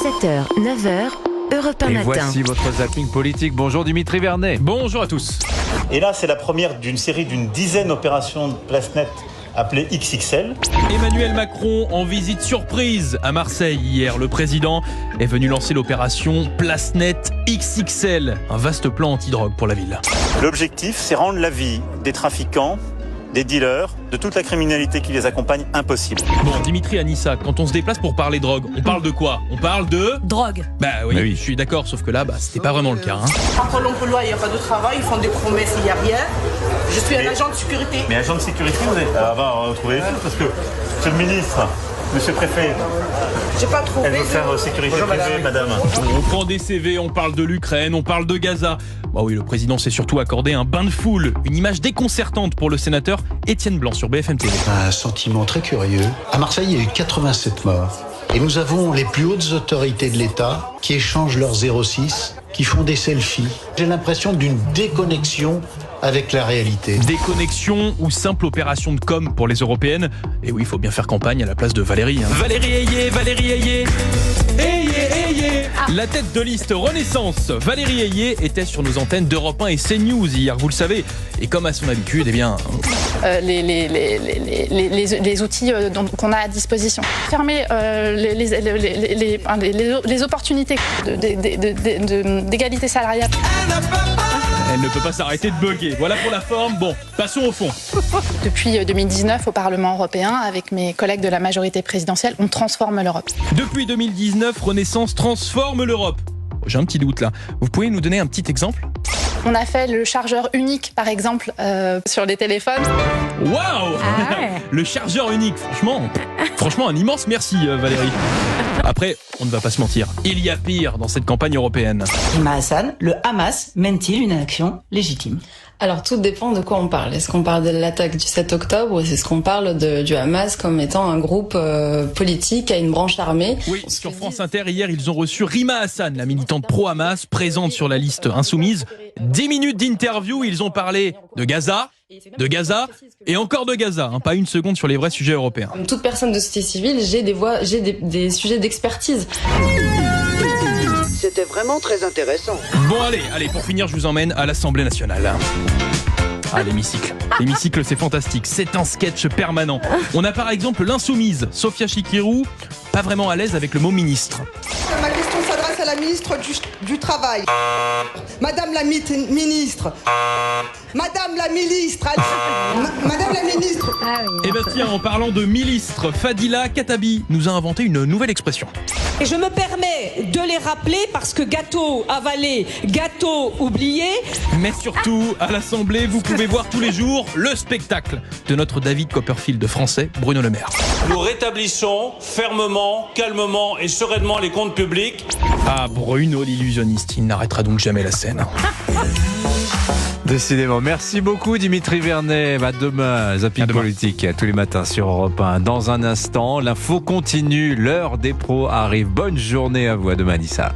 7h, 9h, Europe 1 Et matin. voici votre zapping politique. Bonjour Dimitri Vernet. Bonjour à tous. Et là, c'est la première d'une série d'une dizaine d'opérations de Place Nette appelées XXL. Emmanuel Macron en visite surprise à Marseille hier. Le président est venu lancer l'opération Place Nette XXL, un vaste plan anti-drogue pour la ville. L'objectif, c'est rendre la vie des trafiquants, des dealers, de toute la criminalité qui les accompagne impossible. Bon, Dimitri, Anissa, quand on se déplace pour parler drogue, on parle de quoi? On parle de... Drogue. Bah oui, je suis d'accord, sauf que là, c'était pas vraiment le cas. Après l'emploi, il n'y a pas de travail, ils font des promesses, il n'y a rien. Je suis un agent de sécurité. Mais agent de sécurité, vous êtes... on va retrouver tout, parce que, monsieur le ministre, monsieur le préfet, J'ai pas trouvé. elle veut faire sécurité privée, madame. On prend des CV, on parle de l'Ukraine, on parle de Gaza. Bah oui, le président s'est surtout accordé un bain de foule, une image déconcertante pour le sénateur Étienne Blanc sur BFM TV. Un sentiment très curieux. À Marseille, il y a eu 87 morts. Et nous avons les plus hautes autorités de l'État qui échangent leurs 06, qui font des selfies. J'ai l'impression d'une déconnexion avec la réalité. Déconnexion ou simple opération de com pour les européennes. Et oui, il faut bien faire campagne à la place de Valérie. Valérie Ayé, Valérie Ayé. Ayé, Ayé. La tête de liste Renaissance, Valérie Ayé, était sur nos antennes d'Europe 1 et CNews hier, vous le savez. Et comme à son habitude, les outils qu'on a à disposition. Fermer les opportunités d'égalité salariale. Elle ne peut pas s'arrêter de bugger. Voilà pour la forme. Bon, passons au fond. Depuis 2019, au Parlement européen, avec mes collègues de la majorité présidentielle, on transforme l'Europe. Depuis 2019, Renaissance transforme l'Europe. J'ai un petit doute là. Vous pouvez nous donner un petit exemple ? On a fait le chargeur unique, par exemple, sur les téléphones. Waouh ! Le chargeur unique, franchement, un immense merci Valérie. Après, on ne va pas se mentir, il y a pire dans cette campagne européenne. Rima Hassan, le Hamas mène-t-il une action légitime ? Alors tout dépend de quoi on parle. Est-ce qu'on parle de l'attaque du 7 octobre ou est-ce qu'on parle du Hamas comme étant un groupe politique à une branche armée ? Oui, sur France Inter, hier, ils ont reçu Rima Hassan, la militante pro-Hamas, présente sur la liste insoumise. 10 minutes d'interview, ils ont parlé de Gaza et encore de Gaza, pas une seconde sur les vrais sujets européens. Comme toute personne de société civile, j'ai des sujets d'expertise. C'était vraiment très intéressant. Bon allez, pour finir, je vous emmène à l'Assemblée nationale. L'hémicycle. L'hémicycle, c'est fantastique. C'est un sketch permanent. On a par exemple l'insoumise, Sophia Chikirou, pas vraiment à l'aise avec le mot ministre. Ma question s'adresse à la ministre du Travail. Madame la ministre. Madame la ministre. Madame la ministre. Eh ben tiens, en parlant de ministre, Fadila Katabi nous a inventé une nouvelle expression. Et je me permets de les rappeler parce que gâteau avalé, gâteau oublié. Mais surtout, à l'Assemblée, vous pouvez voir tous les jours le spectacle de notre David Copperfield français, Bruno Le Maire. Nous rétablissons fermement, calmement et sereinement les comptes publics. Ah, Bruno l'illusionniste, il n'arrêtera donc jamais la scène. Décidément, merci beaucoup Dimitri Vernet. Demain, zapping politique tous les matins sur Europe 1. Dans un instant, l'info continue, l'heure des pros arrive. Bonne journée à vous, à demain Anissa.